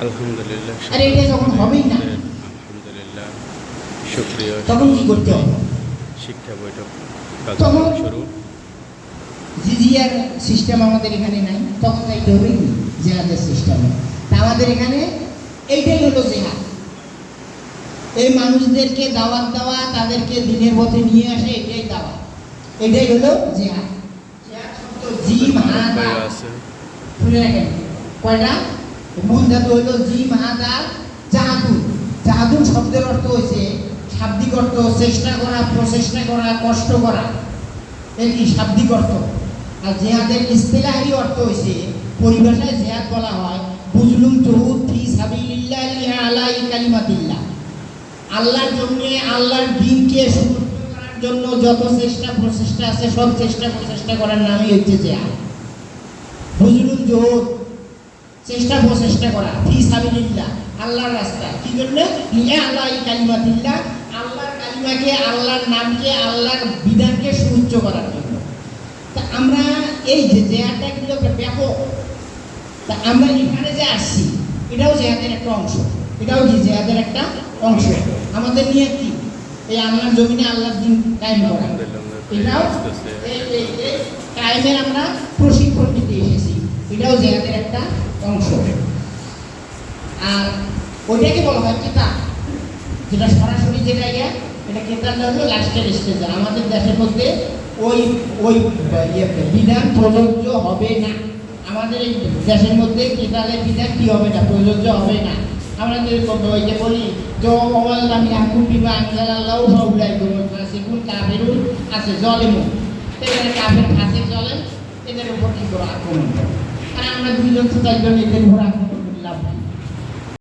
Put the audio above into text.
আলহামদুলিল্লাহ। আর এটা যখন হবেই না, আলহামদুলিল্লাহ, শুকরিয়া। তখন কি করতে হবে? শিক্ষা বৈঠক তখন শুরু। জিজিয়ার সিস্টেম আমাদের এখানে নাই, তখন যাইতে হবে কি জেহাদের সিস্টেমে। তা আমাদের এখানে এইটাই হলো জেহাদ। এই মানুষদেরকে দাওয়াত দেওয়া, তাদেরকে দিনের পথে নিয়ে আসে, এটাই দাওয়াত, এটাই হলো জেহাদ। জেহাদ শব্দ জিম হা দাল, শুনে রাখেন কয়টা মূল ধাতু হলো জিম হা দাল জাহাদুন। জাহাদুন শব্দের অর্থ হয়েছে, শাব্দিক অর্থ চেষ্টা করা, প্রচেষ্টা করা, কষ্ট করা, এর কি শাব্দিক অর্থ। আর জেহাদের ইস্তিলাহি অর্থ হয়েছে, পরিভাষায় জেহাদ বলা হয় বুজলুম জহুদ ফি সাবিলিল্লাহ আলাই কালিমাতিল্লাহ, আল্লাহর জন্য, আল্লাহর দ্বীনকে সুদৃঢ় করার জন্য যত চেষ্টা প্রচেষ্টা আছে, সব চেষ্টা প্রচেষ্টা করার নামই হচ্ছে জেহাদ। বুজলুম জহুদ চেষ্টা প্রচেষ্টা করা, ফি সাবিলিল্লাহ আল্লাহর রাস্তায়, কি জন্য? আলাই কালিমাতিল্লাহ, আল্লাহর কালিমাকে, আল্লাহর নামকে, আল্লাহর বিধানকে সুউচ্চ করার জন্য। তা আমরা এই যে জেহাদটা কিন্তু একটা ব্যাপক, তা আমরা এখানে যে আসছি এটাও জেহাদের একটা অংশ, এটাও কি জেহাদের একটা অংশ। আমাদের নিয়ে কি এই আল্লাহর জমিনে আল্লাহর দিন কায়েম করা, এটাও কায়েমের আমরা প্রশিক্ষণ দিতে এসেছি, এটাও জেহাদের একটা অংশ। আর ওইটাকে বলা হয় কিতাব, যেটা সরাসরি যেটা এটা কেতাবটা হলো লাস্টের স্টেজে। আমাদের দেশের মধ্যে ওই ওই বিধান প্রযোজ্য হবে না, আমাদের এই দেশের মধ্যে কেতাবের বিধান কি হবে না, প্রযোজ্য হবে না। আমরা ওই যে বলি আমি আকুল বিমা আল্লাহ সবুলাই সেগুন কাফেরুন আছে জলেমুন, এখানে কাফের ফাঁসে জলেন, এদের উপর কি করে আক্রমণ করে। আর আমরা দুইজন চারজন এদের উপর আক্রমণ